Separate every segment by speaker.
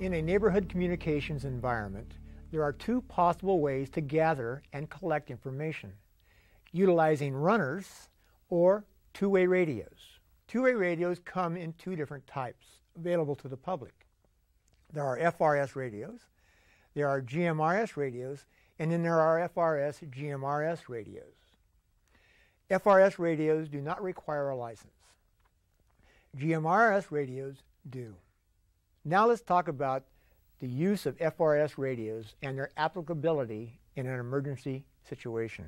Speaker 1: In a neighborhood communications environment, there are two possible ways to gather and collect information: utilizing runners or two-way radios. Two-way radios come in two different types available to the public. There are FRS radios, there are GMRS radios, and then there are FRS GMRS radios. FRS radios do not require a license. GMRS radios do. Now let's talk about the use of FRS radios and their applicability in an emergency situation.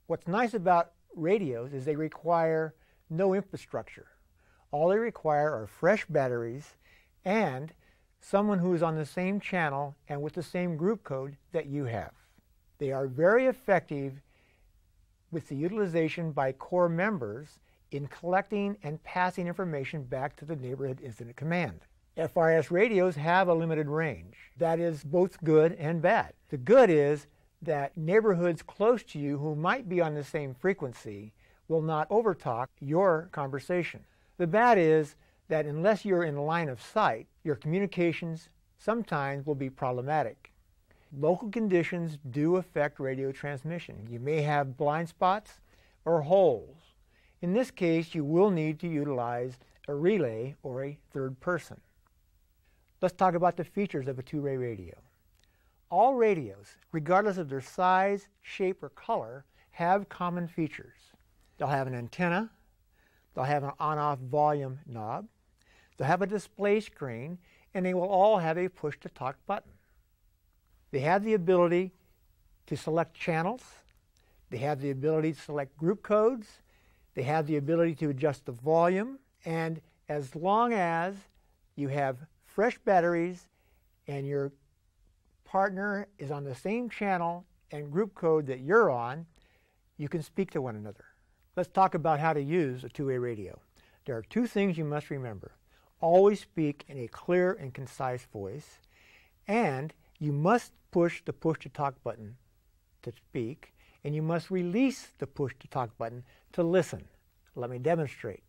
Speaker 1: What's nice about radios is they require no infrastructure. All they require are fresh batteries and someone who is on the same channel and with the same group code that you have. They are very effective with the utilization by core members in collecting and passing information back to the Neighborhood Incident Command. FRS radios have a limited range. That is both good and bad. The good is that neighborhoods close to you who might be on the same frequency will not overtalk your conversation. The bad is that unless you're in line of sight, your communications sometimes will be problematic. Local conditions do affect radio transmission. You may have blind spots or holes. In this case, you will need to utilize a relay or a third person. Let's talk about the features of a two-way radio. All radios, regardless of their size, shape, or color, have common features. They'll have an antenna, they'll have an on-off volume knob, they'll have a display screen, and they will all have a push-to-talk button. They have the ability to select channels, they have the ability to select group codes, they have the ability to adjust the volume, and as long as you have fresh batteries and your partner is on the same channel and group code that you're on, you can speak to one another. Let's talk about how to use a two-way radio. There are two things you must remember. Always speak in a clear and concise voice, and you must push the push-to-talk button to speak, and you must release the push-to-talk button to listen. Let me demonstrate.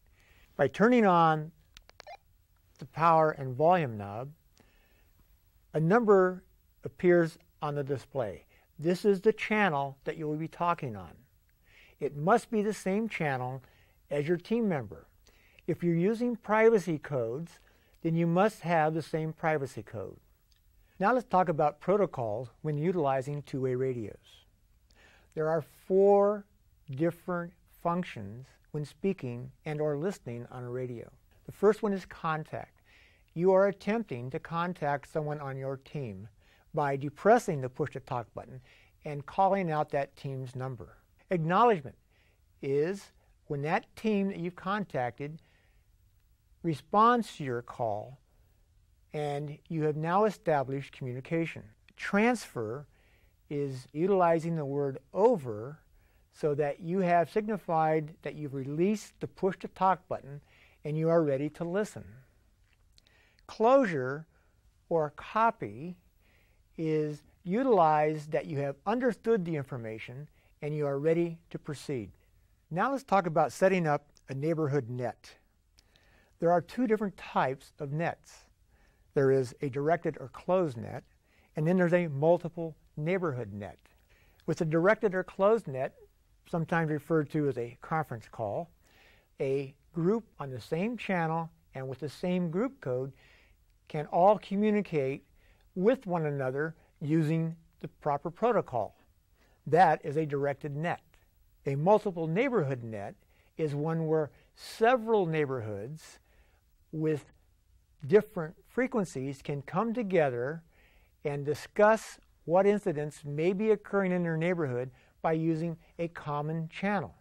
Speaker 1: By turning on the power and volume knob, a number appears on the display. This is the channel that you will be talking on. It must be the same channel as your team member. If you're using privacy codes, then you must have the same privacy code. Now let's talk about protocols when utilizing two-way radios. There are 4 different functions when speaking and or listening on a radio. The first one is contact. You are attempting to contact someone on your team by depressing the push-to-talk button and calling out that team's number. Acknowledgement is when that team that you've contacted responds to your call and you have now established communication. Transfer is utilizing the word over so that you have signified that you've released the push-to-talk button and you are ready to listen. Closure or copy is utilized that you have understood the information and you are ready to proceed. Now let's talk about setting up a neighborhood net. There are 2 different types of nets. There is a directed or closed net, and then there's a multiple neighborhood net. With a directed or closed net, sometimes referred to as a conference call, a group on the same channel and with the same group code can all communicate with one another using the proper protocol. That is a directed net. A multiple neighborhood net is one where several neighborhoods with different frequencies can come together and discuss what incidents may be occurring in their neighborhood by using a common channel.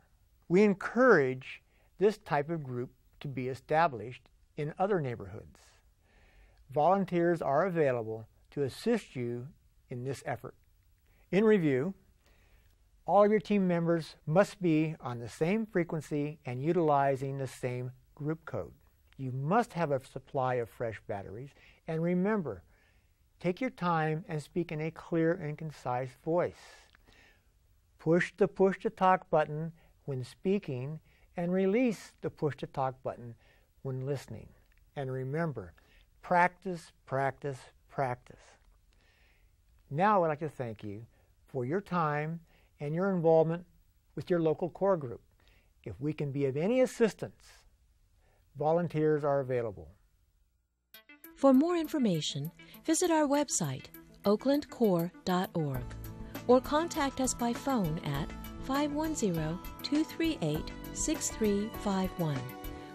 Speaker 1: We encourage this type of group to be established in other neighborhoods. Volunteers are available to assist you in this effort. In review, all of your team members must be on the same frequency and utilizing the same group code. You must have a supply of fresh batteries, and remember, take your time and speak in a clear and concise voice. Push the push-to-talk button when speaking and release the push-to-talk button when listening. And remember, practice, practice, practice. Now I would like to thank you for your time and your involvement with your local Corps group. If we can be of any assistance, volunteers are available.
Speaker 2: For more information, visit our website, oaklandcorps.org, or contact us by phone at 510-238-6351,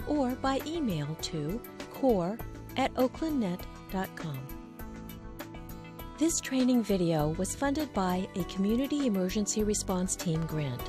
Speaker 2: or by email to corps@oaklandnet.com. This training video was funded by a Community Emergency Response Team grant.